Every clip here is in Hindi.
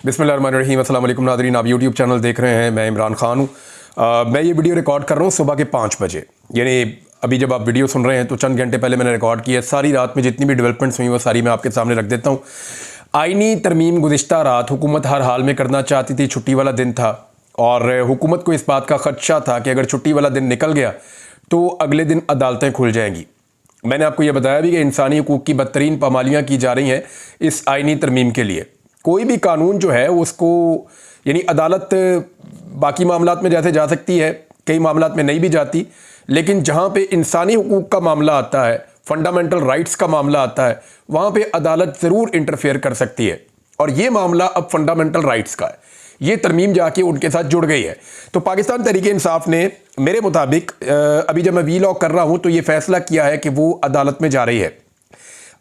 बिस्मिल्लाहिर्रहमानिर्रहीम। अस्सलाम वालेकुम नाज़रीन, आप यूट्यूब चैनल देख रहे हैं। मैं इमरान खान हूँ। मैं ये वीडियो रिकॉर्ड कर रहा हूँ सुबह के 5 बजे, यानी अभी जब आप वीडियो सुन रहे हैं तो चंद घंटे पहले मैंने रिकॉर्ड किया। सारी रात में जितनी भी डेवलपमेंट्स हुई वो सारी मैं आपके सामने रख देता हूँ। आईनी तरमीम गुज़िश्ता रात हुकूमत हर हाल में करना चाहती थी। छुट्टी वाला दिन था और हुकूमत को इस बात का खदशा था कि अगर छुट्टी वाला दिन निकल गया तो अगले दिन अदालतें खुल जाएंगी। मैंने आपको ये बताया भी कि इंसानी हकूक़ की बदतरीन पामालियाँ की जा रही हैं इस आईनी तरमीम के लिए। कोई भी कानून जो है उसको, यानी अदालत बाकी मामलात में जैसे जा सकती है, कई मामलात में नहीं भी जाती, लेकिन जहाँ पे इंसानी हकूक़ का मामला आता है, फंडामेंटल राइट्स का मामला आता है, वहाँ पे अदालत ज़रूर इंटरफेयर कर सकती है। और ये मामला अब फंडामेंटल राइट्स का है। ये तरमीम जाके उनके साथ जुड़ गई है। तो पाकिस्तान तहरीक इंसाफ ने मेरे मुताबिक अभी जब मैं वीलॉग कर रहा हूँ तो ये फैसला किया है कि वो अदालत में जा रही है।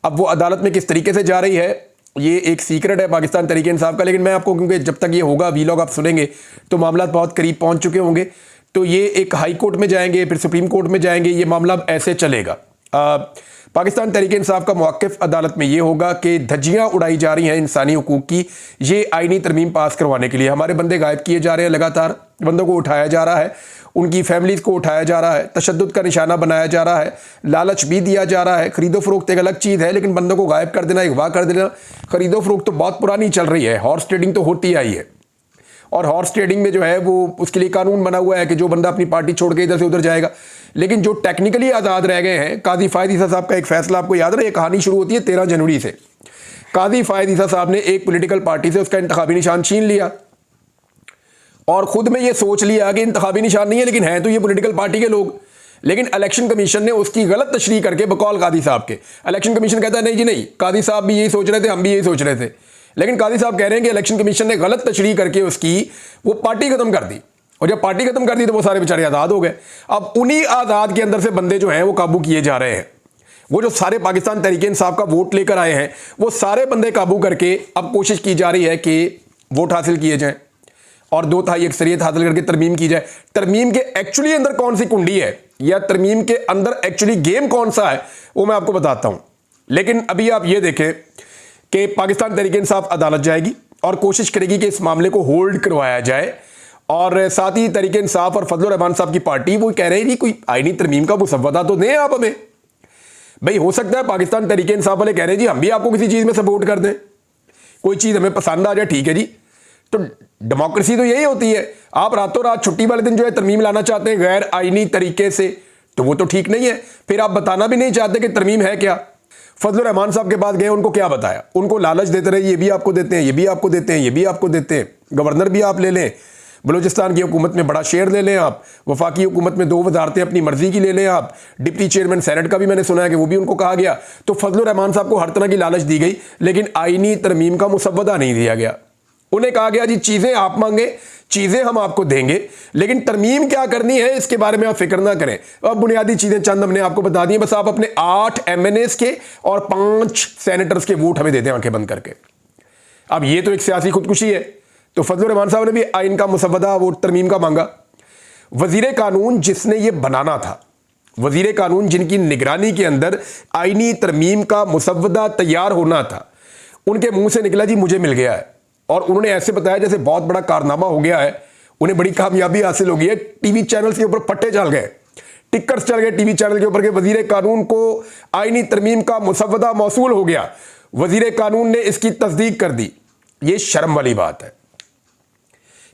अब वो अदालत में किस तरीके से जा रही है ये एक सीक्रेट है पाकिस्तान तहरीक इंसाफ का, लेकिन मैं आपको, क्योंकि जब तक ये होगा वीलॉग आप सुनेंगे तो मामला बहुत करीब पहुंच चुके होंगे। तो ये एक हाई कोर्ट में जाएंगे, फिर सुप्रीम कोर्ट में जाएंगे, ये मामला ऐसे चलेगा। पाकिस्तान तहरीक इंसाफ का मौक़िफ़ अदालत में ये होगा कि धज्जियाँ उड़ाई जा रही हैं इंसानी हकूक़ की, ये आईनी तरमीम पास करवाने के लिए। हमारे बंदे गायब किए जा रहे हैं, लगातार बंदों को उठाया जा रहा है, उनकी फैमिलीज़ को उठाया जा रहा है, तशद्दुद का निशाना बनाया जा रहा है, लालच भी दिया जा रहा है। खरीदो फरोख्त एक अलग चीज़ है, लेकिन बंदों को गायब कर देना, अगवा कर देना, खरीदो फरोख्त तो बहुत पुरानी चल रही है। हॉर्स ट्रेडिंग तो होती आई है, और हॉर्स ट्रेडिंग में जो है वो उसके लिए कानून बना हुआ है कि जो बंदा अपनी पार्टी छोड़ के इधर से उधर जाएगा। लेकिन जो टेक्निकली आज़ाद रह गए हैं, काजी फ़ायद ईसा साहब का एक फैसला आपको याद है, ये कहानी शुरू होती है 13 जनवरी से। काजी फ़ायद ईसा साहब ने एक पॉलिटिकल पार्टी से उसका इंतखाबी निशान छीन लिया और खुद में ये सोच लिया कि इंतखाबी निशान नहीं है, लेकिन हैं तो ये पॉलिटिकल पार्टी के लोग। लेकिन इलेक्शन कमीशन ने उसकी गलत तशरीह करके, बकौल कादी साहब के, इलेक्शन कमीशन कहता है नहीं जी नहीं, कादी साहब भी यही सोच रहे थे, हम भी यही सोच रहे थे, लेकिन कादी साहब कह रहे हैं कि इलेक्शन कमीशन ने गलत तशरीह करके उसकी वो पार्टी खत्म कर दी। और जब पार्टी खत्म कर दी तो वो सारे बेचारे आज़ाद हो गए। अब उन्हीं आज़ाद के अंदर से बंदे जो हैं वो काबू किए जा रहे हैं। वो जो सारे पाकिस्तान तहरीक इंसाफ का वोट लेकर आए हैं, वो सारे बंदे काबू करके अब कोशिश की जा रही है कि वोट हासिल किए जाएं और 2/3 अक्सरियत हासिल करके तरमीम की जाए। तरमीम के एक्चुअली अंदर कौन सी कुंडी है, या तरमीम के अंदर एक्चुअली गेम कौन सा है, वो मैं आपको बताता हूं। लेकिन अभी आप ये देखें कि पाकिस्तान तहरीक इंसाफ अदालत जाएगी और कोशिश करेगी कि इस मामले को होल्ड करवाया जाए। और साथ ही तहरीक इंसाफ और फजलुर रहमान साहब की पार्टी वो कह रहे हैं कि कोई आईनी तरमीम का मुसव्वदा तो दें आप हमें। भाई हो सकता है पाकिस्तान तहरीक इंसाफ वाले कह रहे हैं जी हम भी आपको किसी चीज़ में सपोर्ट कर दें, कोई चीज़ हमें पसंद आ जाए, ठीक है जी। तो डेमोक्रेसी तो यही होती है। आप रातों रात छुट्टी वाले दिन जो है तरमीम लाना चाहते हैं गैर आईनी तरीके से, तो वो तो ठीक नहीं है। फिर आप बताना भी नहीं चाहते कि तरमीम है क्या। फजलुर रहमान साहब के पास गए, उनको क्या बताया, उनको लालच देते रहे, ये भी आपको देते हैं, ये भी आपको देते हैं, ये भी आपको देते हैं, गवर्नर भी आप ले लें, बलूचिस्तान की हुकूमत में बड़ा शेयर ले लें आप, वफाकी हुकूमत में 2 वजारतें अपनी मर्जी की ले लें आप, डिप्टी चेयरमैन सेनेट का भी मैंने सुना है कि वो भी उनको कहा गया। तो फजलुर रहमान साहब को हर तरह की लालच दी गई, लेकिन आईनी तरमीम का मुसव्वदा नहीं दिया गया। उन्हें कहा गया जी चीज़ें आप मांगे, चीज़ें हम आपको देंगे, लेकिन तरमीम क्या करनी है इसके बारे में आप फिक्र ना करें। अब बुनियादी चीज़ें चंद हमने आपको बता दी, बस आप अपने 8 MNAs के और 5 सेनेटर्स के वोट हमें दे दें आंखें बंद करके। अब ये तो एक सियासी खुदकुशी है। तो फजलुर रहमान साहब ने भी आइन का मुसव्वदा वोट तरमीम का मांगा। वजीर कानून जिसने ये बनाना था, वजीर कानून जिनकी निगरानी के अंदर आईनी तरमीम का मुसव्वदा तैयार होना था, उनके मुंह से निकला जी मुझे मिल गया है। और उन्होंने ऐसे बताया जैसे बहुत बड़ा कारनामा हो गया है, उन्हें बड़ी कामयाबी हासिल हो गई है। टीवी चैनल के ऊपर पट्टे चल गए, टिकर्स चल गए टीवी चैनल के ऊपर के वजीर कानून को आईनी तरमीम का मुसव्वदा मौसूल हो गया, वजीर कानून ने इसकी तस्दीक कर दी। ये शर्म वाली बात है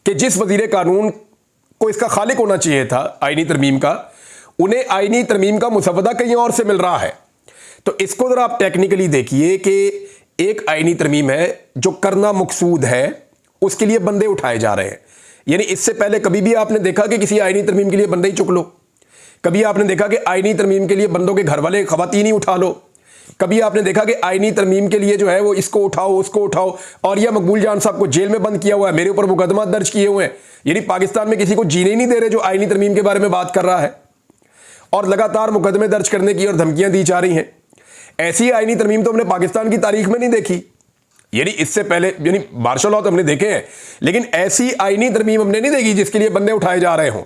कि जिस वजीर कानून को इसका खालिक होना चाहिए था आईनी तरमीम का, उन्हें आईनी तरमीम का मुसव्वदा कहीं और से मिल रहा है। तो इसको जरा आप टेक्निकली देखिए कि एक आईनी तरमीम है जो करना मकसूद है, उसके लिए बंदे उठाए जा रहे हैं। यानी इससे पहले कभी भी आपने देखा कि किसी आईनी तरमीम के लिए बंदे ही चुक लो? कभी आपने देखा कि आईनी तरमीम के लिए बंदों के घर वाले खवातीन ही उठा लो? कभी आपने देखा कि आईनी तरमीम के लिए जो है वो इसको उठाओ उसको उठाओ? और यह मकबूल जान साहब को जेल में बंद किया हुआ है, मेरे ऊपर मुकदमा दर्ज किए हुए हैं। यानी पाकिस्तान में किसी को जीने नहीं दे रहे जो आईनी तरमीम के बारे में बात कर रहा है, और लगातार मुकदमे दर्ज करने की और धमकियां दी जा रही हैं। ऐसी आईनी तरमीम तो हमने पाकिस्तान की तारीख में नहीं देखी। यानी इससे पहले यानी मार्शल लॉ तो हमने देखे हैं, लेकिन ऐसी आईनी तरमीम हमने नहीं देखी जिसके लिए बंदे उठाए जा रहे हों।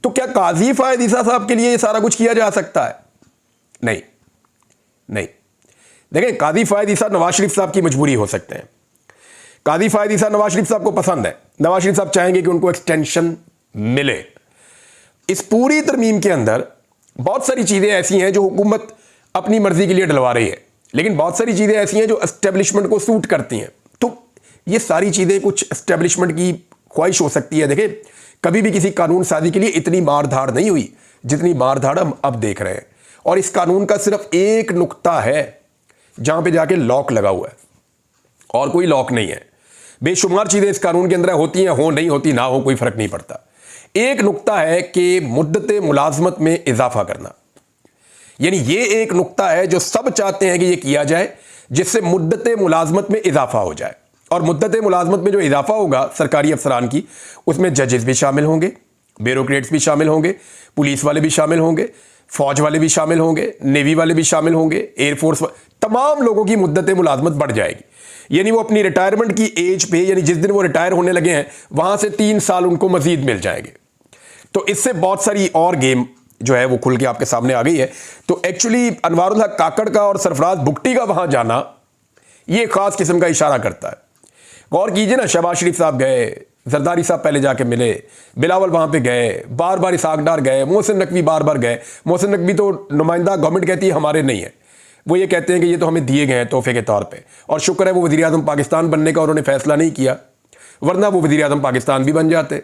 तो क्या काजी फ़ायद ईसा साहब के लिए ये सारा कुछ किया जा सकता है? नहीं नहीं। देखें, काजी फ़ायद ईसा नवाज शरीफ साहब की मजबूरी हो सकते हैं, काजी फायद ईसा नवाज शरीफ साहब को पसंद है, नवाज शरीफ साहब चाहेंगे कि उनको एक्सटेंशन मिले। इस पूरी तरमीम के अंदर बहुत सारी चीज़ें ऐसी हैं जो हुकूमत अपनी मर्जी के लिए डलवा रही है, लेकिन बहुत सारी चीज़ें ऐसी हैं जो एस्टेब्लिशमेंट को सूट करती हैं। तो ये सारी चीज़ें कुछ एस्टेब्लिशमेंट की ख्वाहिश हो सकती है। देखिए, कभी भी किसी कानून साजी के लिए इतनी मारधाड़ नहीं हुई जितनी मारधाड़ हम अब देख रहे हैं, और इस कानून का सिर्फ एक नुक्ता है जहां पे जाके लॉक लगा हुआ है और कोई लॉक नहीं है। बेशुमार चीज़ें इस कानून के अंदर होती हैं, हो नहीं होती ना हो, कोई फर्क नहीं पड़ता। एक नुक्ता है कि मुद्दत मुलाजमत में इजाफा करना, यानी ये एक नुक्ता है जो सब चाहते हैं कि ये किया जाए, जिससे मुद्दत मुलाजमत में इजाफा हो जाए। और मुद्दत मुलाजमत में जो इजाफा होगा सरकारी अफसरान की, उसमें जजेस भी शामिल होंगे, ब्यूरोक्रेट्स भी शामिल होंगे, पुलिस वाले भी शामिल होंगे, फौज वाले भी शामिल होंगे, नेवी वाले भी शामिल होंगे, एयरफोर्स, तमाम लोगों की मुद्दत मुलाजमत बढ़ जाएगी। यानी वो अपनी रिटायरमेंट की एज पे, यानी जिस दिन वो रिटायर होने लगे हैं वहां से 3 साल उनको मजीद मिल जाएंगे। तो इससे बहुत सारी और गेम जो है वो खुल के आपके सामने आ गई है। तो एक्चुअली अनवारुल हक काकड़ का और सरफराज बुगटी का वहां जाना ये खास किस्म का इशारा करता है। गौर कीजिए ना, शहबाज शरीफ साहब गए, जरदारी साहब पहले जाके मिले, बिलावल वहां पे गए, बार बार इसहाक डार गए, मोहसिन नकवी बार बार गए। मोहसिन नकवी तो नुमाइंदा गवर्नमेंट कहती है हमारे नहीं है, वो ये कहते हैं कि ये तो हमें दिए गए हैं तोहफे के तौर पे, और शुक्र है वो वज़ीर आज़म पाकिस्तान बनने का उन्होंने फैसला नहीं किया, वरना वो वज़ीर आज़म पाकिस्तान भी बन जाते।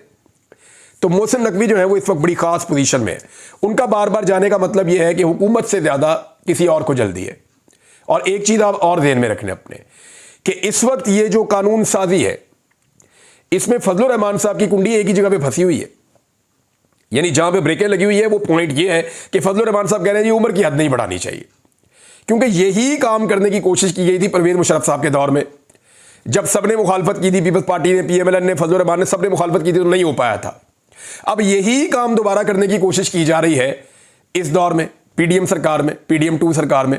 तो मोहसिन नकवी जो है वो इस वक्त बड़ी खास पोजीशन में है। उनका बार बार जाने का मतलब यह है कि हुकूमत से ज़्यादा किसी और को जल्दी है। और एक चीज़ आप और ध्यान में रखने अपने, कि इस वक्त ये जो कानून साजी है इसमें फजलुर रहमान साहब की कुंडी एक ही जगह पे फंसी हुई है। यानी जहां पे ब्रेकें लगी हुई है वो पॉइंट ये है कि फजलुर रहमान साहब कह रहे हैं जी उम्र की हद नहीं बढ़ानी चाहिए, क्योंकि यही काम करने की कोशिश की गई थी परवेज मुशर्रफ साहब के दौर में, जब सबने मुखालफत की थी, पीपल्स पार्टी ने, पीएमएल ने, फजलुर रहमान ने, सबने मुखालफत की थी तो नहीं हो पाया था। अब यही काम दोबारा करने की कोशिश की जा रही है इस दौर में, पीडीएम सरकार में, पीडीएम 2 सरकार में।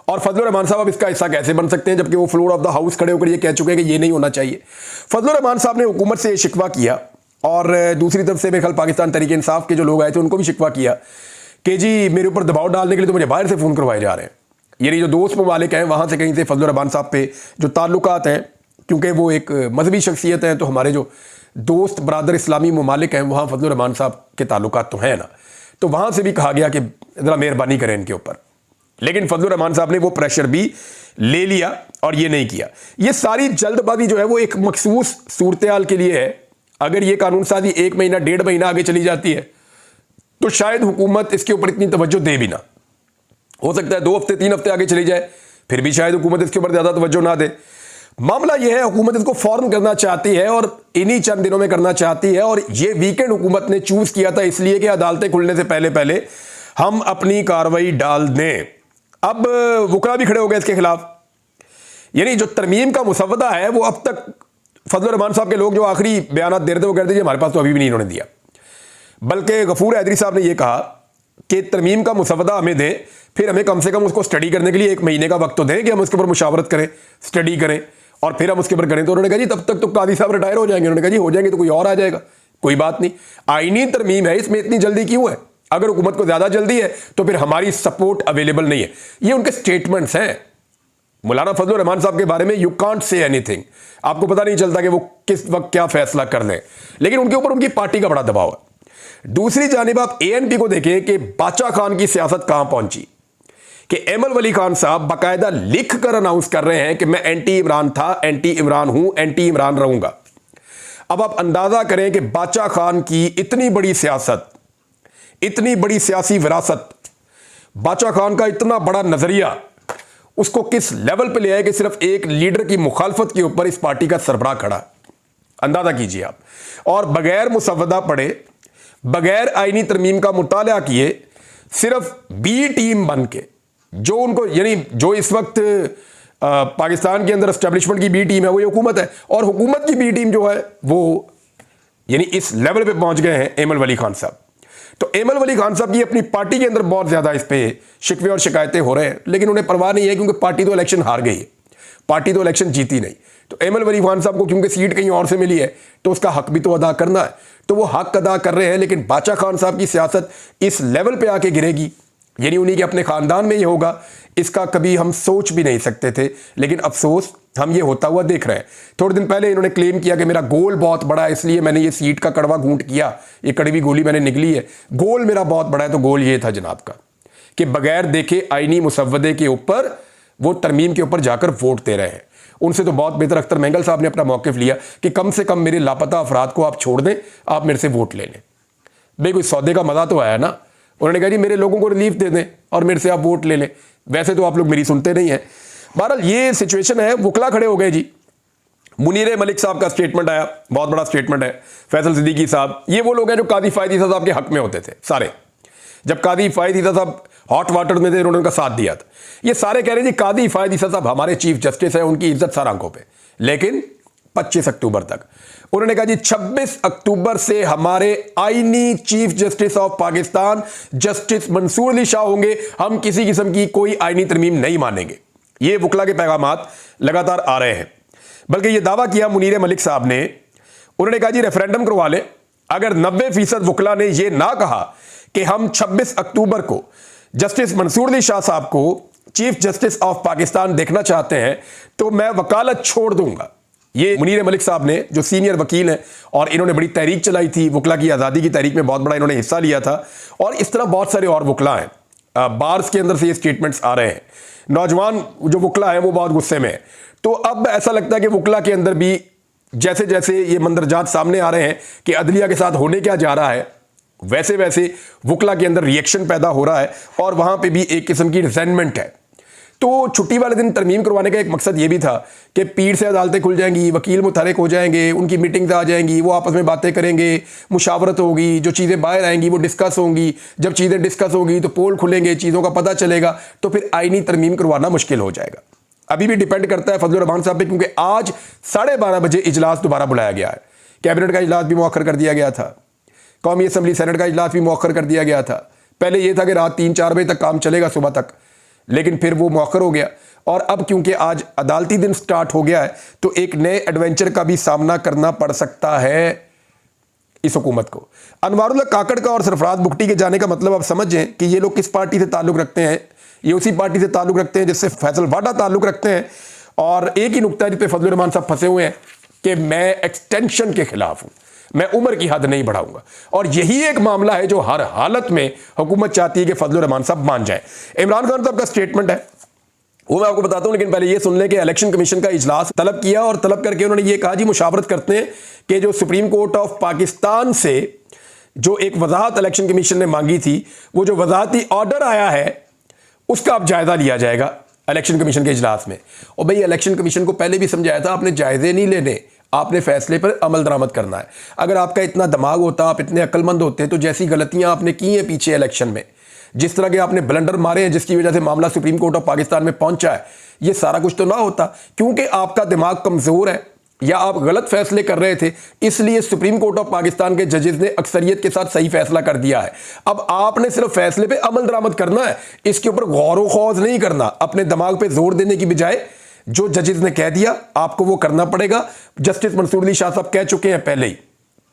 और फजलुर रहमान साहब अब इसका हिस्सा कैसे बन सकते हैं, जबकि वो फ्लोर ऑफ द हाउस खड़े होकर ये कह चुके हैं कि ये नहीं होना चाहिए। फजलुर रहमान साहब ने हुकूमत से ये शिकवा किया, और दूसरी तरफ से मेरे ख्याल पाकिस्तान तहरीक इंसाफ के जो लोग आए थे उनको भी शिकवा किया कि जी मेरे ऊपर दबाव डालने के लिए तो मुझे बाहर से फ़ोन करवाए जा रहे हैं। यानी जो दोस्त ममालिक हैं वहाँ से कहीं से फजलुर रहमान साहब पे जो ताल्लुकात हैं, क्योंकि वो एक मजहबी शख्सियत हैं, तो हमारे जो दोस्त बरादर इस्लामी ममालिक हैं वहाँ फजलुर रहमान साहब के ताल्लुकात तो हैं ना, तो वहाँ से भी कहा गया कि ज़रा मेहरबानी करें इनके ऊपर। लेकिन फजलुर रहमान साहब ने वो प्रेशर भी ले लिया और ये नहीं किया। ये सारी जल्दबाजी जो है वो एक मखसूस सूरत हाल के लिए है। अगर ये कानून साजी 1 महीना 1.5 महीना आगे चली जाती है तो शायद हुकूमत इसके ऊपर इतनी तवज्जो दे भी ना, हो सकता है 2 हफ्ते 3 हफ्ते आगे चली जाए, फिर भी शायद हुकूमत इसके ऊपर ज़्यादा तवज्जो ना दे। मामला यह है हुकूमत इसको फौरन करना चाहती है और इन्हीं चंद दिनों में करना चाहती है, और ये वीकेंड हुकूमत ने चूज किया था इसलिए कि अदालतें खुलने से पहले पहले हम अपनी कार्रवाई डाल दें। अब वकला भी खड़े हो गए इसके खिलाफ। यानी जो तरमीम का मुसवदा है वो अब तक फजलुर रहमान साहब के लोग जो आखिरी बयान दे रहे थे वो कहते थे हमारे पास तो अभी भी नहीं इन्होंने दिया, बल्कि गफूर हैदरी साहब ने यह कहा कि तरमीम का मुसवदा हमें दें, फिर हमें कम से कम उसको स्टडी करने के लिए 1 महीने का वक्त तो दें कि हम उसके ऊपर मुशावरत करें, स्टडी करें और फिर हम उसके ऊपर करें। तो उन्होंने कहा जी तब तक तो काजी साहब रिटायर हो जाएंगे। उन्होंने कहा जी हो जाएंगे तो कोई और आ जाएगा, कोई बात नहीं, आईनी तरमीम है, इसमें इतनी जल्दी क्यों है? अगर हुकूमत को ज्यादा जल्दी है तो फिर हमारी सपोर्ट अवेलेबल नहीं है। ये उनके स्टेटमेंट्स हैं मौलाना फजलुर रहमान साहब के बारे में। यू कांट से एनीथिंग, आपको पता नहीं चलता कि वो किस वक्त क्या फैसला कर लें, लेकिन उनके ऊपर उनकी पार्टी का बड़ा दबाव है। दूसरी जानिब आप एएनपी को देखें कि बादशाह खान की सियासत कहां पहुंची, कि एमल वली खान साहब बाकायदा लिख कर अनाउंस कर रहे हैं कि मैं एंटी इमरान था, एंटी इमरान हूं, एंटी इमरान रहूंगा। अब आप अंदाजा करें कि बादशाह खान की इतनी बड़ी सियासत, इतनी बड़ी सियासी विरासत, बादशाह खान का इतना बड़ा नजरिया उसको किस लेवल पे ले आए कि सिर्फ एक लीडर की मुखालफत के ऊपर इस पार्टी का सरबराह खड़ा। अंदाजा कीजिए आप। और बगैर मुसवदा पढ़े, बगैर आईनी तरमीम का मुताला किए, सिर्फ बी टीम बन के, जो उनको यानी जो इस वक्त पाकिस्तान के अंदर एस्टेब्लिशमेंट की बी टीम है वो ये हुकूमत है, और हुकूमत की बी टीम जो है वो यानी इस लेवल पे पहुंच गए हैं एमल वली खान साहब। तो एमल वली खान साहब की अपनी पार्टी के अंदर बहुत ज्यादा इस पे शिकवे और शिकायतें हो रहे हैं, लेकिन उन्हें परवाह नहीं है क्योंकि पार्टी तो इलेक्शन हार गई है, पार्टी तो इलेक्शन जीती नहीं। तो एमल वली खान साहब को क्योंकि सीट कहीं और से मिली है तो उसका हक भी तो अदा करना है, तो वो हक अदा कर रहे हैं। लेकिन बादशाह खान साहब की सियासत इस लेवल पे आके गिरेगी, यानी उन्हीं के अपने खानदान में ये होगा, इसका कभी हम सोच भी नहीं सकते थे, लेकिन अफसोस हम ये होता हुआ देख रहे हैं। थोड़े दिन पहले इन्होंने क्लेम किया कि मेरा गोल बहुत बड़ा है, इसलिए मैंने ये सीट का कड़वा घूंट किया, ये कड़वी गोली मैंने निगली है, गोल मेरा बहुत बड़ा है। तो गोल ये था जनाब का कि बगैर देखे आईनी मुसव्वदे के ऊपर, वो तरमीम के ऊपर जाकर वोट दे रहे हैं। उनसे तो बहुत बेहतर अख्तर मेंगल साहब ने अपना मौक़िफ़ लिया कि कम से कम मेरे लापता अफराद को आप छोड़ दें, आप मेरे से वोट ले लें। भाई कोई सौदे का मज़ा तो आया ना। उन्होंने कहा जी मेरे लोगों को रिलीफ दे दें और मेरे से आप वोट ले लें। वैसे तो आप लोग मेरी सुनते नहीं हैं। बहरहाल ये सिचुएशन है। वकला खड़े हो गए जी। मुनीर मलिक साहब का स्टेटमेंट आया, बहुत बड़ा स्टेटमेंट है। फैसल सिद्दीकी साहब, ये वो लोग हैं जो कादी फ़ायद ईसा साहब के हक में होते थे सारे। जब कादी फ़ायद ईसा साहब हॉट वाटर में थे, उन्होंने उनका साथ दिया था। ये सारे कह रहे हैं जी कादी फ़ायद ईसा साहब हमारे चीफ जस्टिस है, उनकी इज्जत सर आंखों पे। लेकिन 25 अक्टूबर तक उन्होंने कहा जी 26 अक्टूबर से हमारे आईनी Chief Justice of Pakistan Justice Mansoor Ali Shah होंगे, हम किसी किस्म की कोई आईनी तरमीम नहीं मानेंगे। ये वकला के पैगामात लगातार आ रहे हैं। बल्कि ये दावा किया मुनीर मलिक साहब ने, उन्होंने कहा जी रेफरेंडम करवा लें। अगर 90% वकला ने यह ना कहा कि हम 26 अक्टूबर को जस्टिस मंसूर अली शाह साहब को चीफ जस्टिस ऑफ पाकिस्तान देखना चाहते हैं, तो मैं वकालत छोड़ दूंगा। ये मुनीर मलिक साहब ने, जो सीनियर वकील हैं और इन्होंने बड़ी तहरीक चलाई थी, वकला की आज़ादी की तहरीक में बहुत बड़ा इन्होंने हिस्सा लिया था। और इस तरह बहुत सारे और वकला हैं, बार्स के अंदर से ये स्टेटमेंट्स आ रहे हैं। नौजवान जो वकला हैं वो बहुत गुस्से में है। तो अब ऐसा लगता है कि वकला के अंदर भी जैसे जैसे ये मंदरजात सामने आ रहे हैं कि अदलिया के साथ होने क्या जा रहा है, वैसे वैसे वकला के अंदर रिएक्शन पैदा हो रहा है और वहां पे भी एक किस्म की रिजेंटमेंट है। तो छुट्टी वाले दिन तरमीम करवाने का एक मकसद ये भी था कि पीर से अदालतें खुल जाएंगी, वकील मुतहरिक हो जाएंगे, उनकी मीटिंग्स आ जाएंगी, वो आपस में बातें करेंगे, मुशावरत होगी, जो चीज़ें बाहर आएंगी वो डिस्कस होंगी। जब चीज़ें डिस्कस होगी तो पोल खुलेंगे, चीज़ों का पता चलेगा, तो फिर आईनी तरमीम करवाना मुश्किल हो जाएगा। अभी भी डिपेंड करता है फजलुर रहमान साहब पे, क्योंकि आज 12:30 बजे इजलास दोबारा बुलाया गया है। कैबिनेट का इजलास भी मौखर कर दिया गया था, कौमी असम्बली सेनेट का इजलास भी मौखर कर दिया गया था। पहले यह था कि रात 3-4 बजे तक काम चलेगा, सुबह तक, लेकिन फिर वो मौखर हो गया। और अब क्योंकि आज अदालती दिन स्टार्ट हो गया है, तो एक नए एडवेंचर का भी सामना करना पड़ सकता है इस हुकूमत को। अनवारुल्लाह काकड़ का और सरफराज बुगटी के जाने का मतलब आप समझें कि ये लोग किस पार्टी से ताल्लुक़ रखते हैं। ये उसी पार्टी से ताल्लुक़ रखते हैं जिससे फैसल वाडा ताल्लुक़ रखते हैं। और एक ही नुकता है जिस पे फजलुर रहमान साहब फंसे हुए हैं कि मैं एक्सटेंशन के खिलाफ हूँ, मैं उम्र की हद नहीं बढ़ाऊंगा। और यही एक मामला है जो हर हालत में हुकूमत चाहती है कि फजलुर रहमान साहब मान जाए। इमरान खान साहब का स्टेटमेंट है, वो मैं आपको बताता हूं, लेकिन पहले ये सुन लें कि इलेक्शन कमीशन का इजलास तलब किया और तलब करके उन्होंने ये कहा जी मुशावरत करते हैं कि जो सुप्रीम कोर्ट ऑफ पाकिस्तान से जो एक वजाहत इलेक्शन कमीशन ने मांगी थी, वो जो वजाहती ऑर्डर आया है उसका अब जायजा लिया जाएगा इलेक्शन कमीशन के इजलास में। और भाई इलेक्शन कमीशन को पहले भी समझाया था, आपने जायजे नहीं लेने, आपने फैसले पर अमल दरामद करना है। अगर आपका इतना दिमाग होता, आप इतने अक्लमंद होते, तो जैसी गलतियां आपने की हैं पीछे इलेक्शन में, जिस तरह के आपने ब्लंडर मारे हैं जिसकी वजह से मामला सुप्रीम कोर्ट ऑफ पाकिस्तान में पहुंचा है, ये सारा कुछ तो ना होता। क्योंकि आपका दिमाग कमजोर है या आप गलत फैसले कर रहे थे, इसलिए सुप्रीम कोर्ट ऑफ पाकिस्तान के जजेस ने अक्सरियत के साथ सही फैसला कर दिया है। अब आपने सिर्फ फैसले पे अमल दरामद करना है, इसके ऊपर गौर व खौज नहीं करना। अपने दिमाग पे जोर देने की बजाय जो जजेस ने कह दिया आपको वो करना पड़ेगा। जस्टिस मंसूर अली शाह साहब कह चुके हैं पहले ही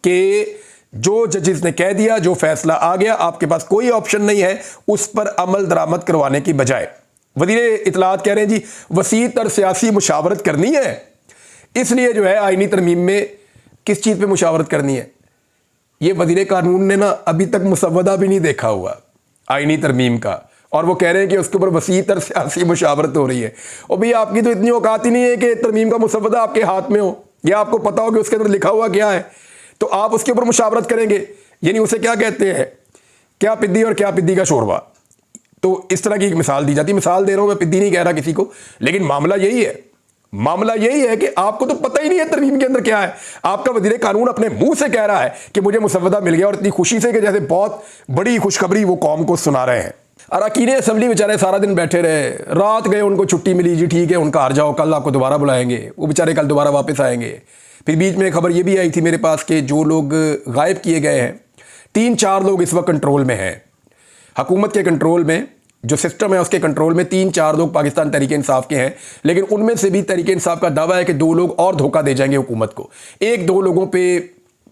कि जो जजेस ने कह दिया, जो फैसला आ गया, आपके पास कोई ऑप्शन नहीं है उस पर अमल दरामद करवाने की बजाय। वज़ीर इत्तलात कह रहे हैं जी वसी तर सियासी मुशावरत करनी है, इसलिए जो है आईनी तरमीम में किस चीज़ पे मुशावरत करनी है। ये वज़ीर कानून ने ना अभी तक मुसव्वदा भी नहीं देखा हुआ आईनी तरमीम का, और वो कह रहे हैं कि उसके ऊपर वसी तर सियासी मुशावरत हो रही है। और भाई आपकी तो इतनी औकात ही नहीं है कि तरमीम का मुसव्वदा आपके हाथ में हो या आपको पता हो कि उसके अंदर लिखा हुआ क्या है, तो आप उसके ऊपर मुशावरत करेंगे। यानी उसे क्या कहते हैं, क्या पिद्दी और क्या पिद्दी का शोरबा। तो इस तरह की एक मिसाल दी जाती है। मिसाल दे रहा हूं, मैं पिद्दी नहीं कह रहा किसी को, लेकिन मामला यही है। मामला यही है कि आपको तो पता ही नहीं है तरमीम के अंदर क्या है। आपका वज़ीर कानून अपने मुंह से कह रहा है कि मुझे मुसव्वदा मिल गया, और इतनी खुशी से कि जैसे बहुत बड़ी खुशखबरी वो कौम को सुना रहे हैं। अरकान असेंबली बेचारे सारा दिन बैठे रहे, रात गए, उनको छुट्टी मिली, जी ठीक है उनका हार जाओ, कल आपको दोबारा बुलाएंगे। वो बेचारे कल दोबारा वापस आएंगे। फिर बीच में खबर ये भी आई थी मेरे पास कि जो लोग गायब किए गए हैं, 3-4 लोग इस वक्त कंट्रोल में हैं, हुकूमत के कंट्रोल में, जो सिस्टम है उसके कंट्रोल में 3-4 लोग पाकिस्तान तहरीक इंसाफ के हैं। लेकिन उनमें से भी तहरीक इंसाफ का दावा है कि 2 लोग और धोखा दे जाएंगे हुकूमत को। 1-2 लोगों पे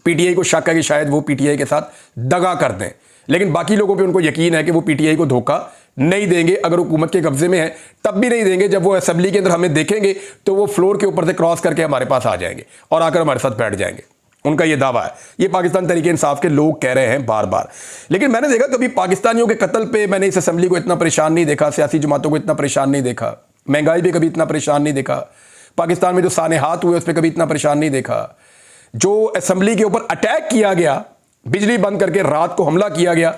पीटीआई को शक है कि शायद वो पीटीआई के साथ दगा कर दें, लेकिन बाकी लोगों पे उनको यकीन है कि वो पीटीआई को धोखा नहीं देंगे। अगर हुकूमत के कब्जे में है तब भी नहीं देंगे। जब वो असेंबली के अंदर हमें देखेंगे तो वो फ्लोर के ऊपर से क्रॉस करके हमारे पास आ जाएंगे और आकर हमारे साथ बैठ जाएंगे। उनका ये दावा है। ये पाकिस्तान तहरीक इंसाफ के लोग कह रहे हैं बार बार। लेकिन मैंने देखा कभी पाकिस्तानियों के कत्ल पे मैंने इस असेंबली को इतना परेशान नहीं देखा, सियासी जमातों को इतना परेशान नहीं देखा, महंगाई पे कभी इतना परेशान नहीं देखा, पाकिस्तान में जो सानेहात हुए उस पर कभी इतना परेशान नहीं देखा, जो असेंबली के ऊपर अटैक किया गया, बिजली बंद करके रात को हमला किया गया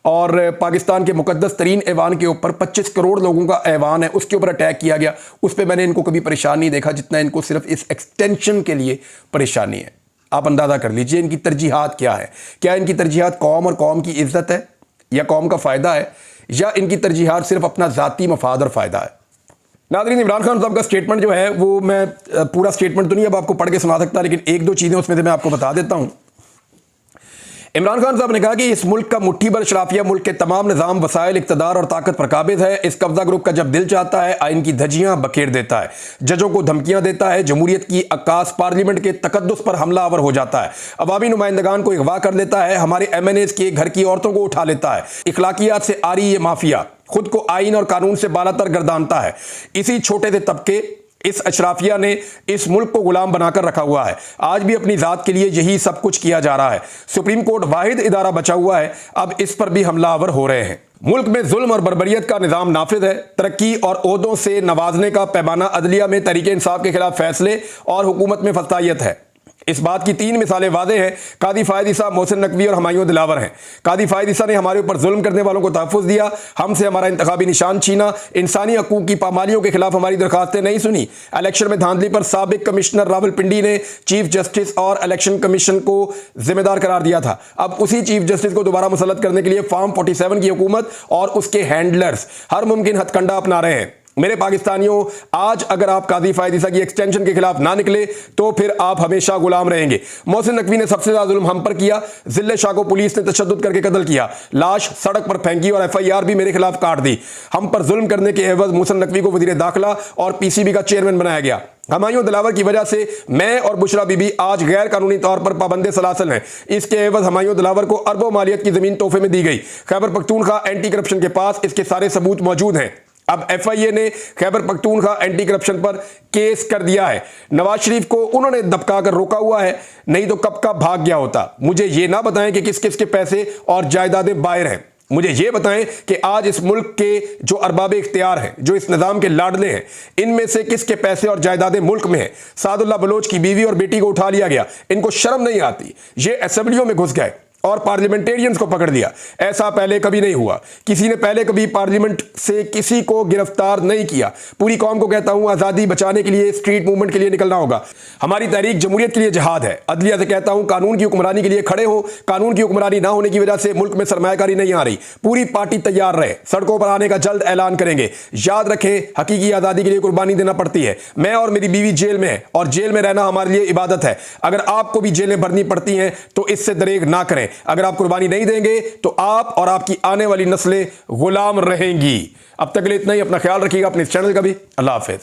और पाकिस्तान के मुकद्दस तरीन ऐवान के ऊपर 25 करोड़ लोगों का ऐवान है, उसके ऊपर अटैक किया गया, उस पर मैंने इनको कभी परेशान नहीं देखा जितना इनको सिर्फ इस एक्सटेंशन के लिए परेशानी है। आप अंदाजा कर लीजिए इनकी तरजीहात क्या है। क्या इनकी तरजीहात कौम और कौम की इज्जत है या कौम का फायदा है, या इनकी तरजीहात सिर्फ अपना जाती मफाद और फायदा है। नाज़रीन, इमरान खान साहब का स्टेटमेंट जो है वो मैं पूरा स्टेटमेंट तो नहीं अब आपको पढ़ के सुना सकता, लेकिन एक दो चीजें उसमें से मैं आपको बता देता हूं। इमरान खान साहब ने कहा कि इस मुल्क का मुट्ठी भर शराफिया मुल्क के तमाम निज़ाम, वसाइल, इक़्तिदार और ताकत पर काबिज है। इस कब्जा ग्रुप का जब दिल चाहता है आइन की धज्जियां बखेर देता है, जजों को धमकियां देता है, जमहूरियत की अक्कास, पार्लियामेंट के तकद्दुस पर हमलावर हो जाता है, अवामी नुमाइंदगान को अगवा कर लेता है, हमारे MNAs के घर की औरतों को उठा लेता है। इखलाकियात से आ रही ये माफिया खुद को आइन और कानून से बालातर गर्दानता है। इसी छोटे से तबके, इस अशराफिया ने इस मुल्क को गुलाम बनाकर रखा हुआ है। आज भी अपनी जात के लिए यही सब कुछ किया जा रहा है। सुप्रीम कोर्ट वाहिद इदारा बचा हुआ है, अब इस पर भी हमलावर हो रहे हैं। मुल्क में जुल्म और बर्बरियत का निजाम नाफिज है। तरक्की और ओहदों से नवाजने का पैमाना अदलिया में तहरीक इंसाफ के खिलाफ फैसले और हुकूमत में फसाइयत है। इस बात की 3 मिसालें वादे हैं। कादी फायद ईसा, मोहसिन नकवी और हुमायूं दिलावर हैं। कादी फायद ईसा ने हमारे ऊपर जुल्म करने वालों को तहफ़्फ़ुज़ दिया, हमसे हमारा इंतखाबी निशान छीना, इंसानी हकूक़ की पामालियों के खिलाफ हमारी दरखास्तें नहीं सुनी। इलेक्शन में धांधली पर साबिक कमिश्नर रावलपिंडी ने चीफ जस्टिस और इलेक्शन कमीशन को जिम्मेदार करार दिया था। अब उसी चीफ जस्टिस को दोबारा मुसल्लत करने के लिए फॉर्म 47 की हुकूमत और उसके हैंडलर्स हर मुमकिन हथकंडा अपना रहे हैं। मेरे पाकिस्तानियों, आज अगर आप कादी फायद ईसा की एक्सटेंशन के खिलाफ ना निकले तो फिर आप हमेशा गुलाम रहेंगे। मोहसिन नकवी ने सबसे ज्यादा जुल्म हम पर किया। जिले शाह को पुलिस ने तशद्दुद करके कत्ल किया, लाश सड़क पर फेंकी और FIR भी मेरे खिलाफ काट दी। हम पर जुल्म करने के एवज मोहसिन नकवी को वजीर दाखिला और PCB का चेयरमैन बनाया गया। हुमायूं दिलावर की वजह से मैं और बुशरा बीबी आज गैर कानूनी तौर पर पाबंदे सलासल हैं। इसके एवज हुमायूं दिलावर को अरबों मालियत की जमीन तोहफे में दी गई। खैबर पख्तूनख्वा एंटी करप्शन के पास इसके सारे सबूत मौजूद हैं। अब FIA ने खैबर पख्तूनख्वा एंटी करप्शन पर केस कर दिया है। नवाज शरीफ को उन्होंने दबका कर रोका हुआ है, नहीं तो कब का भाग गया होता। मुझे ये ना बताएं कि किस किस के पैसे और जायदादें बाहर हैं। मुझे ये बताएं कि आज इस मुल्क के जो अरबाब इख्तियार हैं, जो इस निज़ाम के लाडले हैं, इनमें से किसके पैसे और जायदादें मुल्क में हैं। सादुल्लाह बलोच की बीवी और बेटी को उठा लिया गया, इनको शर्म नहीं आती। ये असेंबलियों में घुस गए और पार्लियामेंटेरियंस को पकड़ लिया। ऐसा पहले कभी नहीं हुआ। किसी ने पहले कभी पार्लियामेंट से किसी को गिरफ्तार नहीं किया। पूरी कौम को कहता हूं, आज़ादी बचाने के लिए, स्ट्रीट मूवमेंट के लिए निकलना होगा। हमारी तहरीक जमहूरियत के लिए जहाद है। अदलिया से कहता हूं, कानून की हुक्मरानी के लिए खड़े हो। कानून की हुक्मरानी ना होने की वजह से मुल्क में सरमायाकारी नहीं आ रही। पूरी पार्टी तैयार रहे, सड़कों पर आने का जल्द ऐलान करेंगे। याद रखें, हकीकी आज़ादी के लिए कुर्बानी देना पड़ती है। मैं और मेरी बीवी जेल में है और जेल में रहना हमारे लिए इबादत है। अगर आपको भी जेलें भरनी पड़ती हैं तो इससे दरेग ना करें। अगर आप कुर्बानी नहीं देंगे तो आप और आपकी आने वाली नस्लें गुलाम रहेंगी। अब तक के लिए इतना ही। अपना ख्याल रखिएगा, अपने इस चैनल का भी। अल्लाह हाफिज।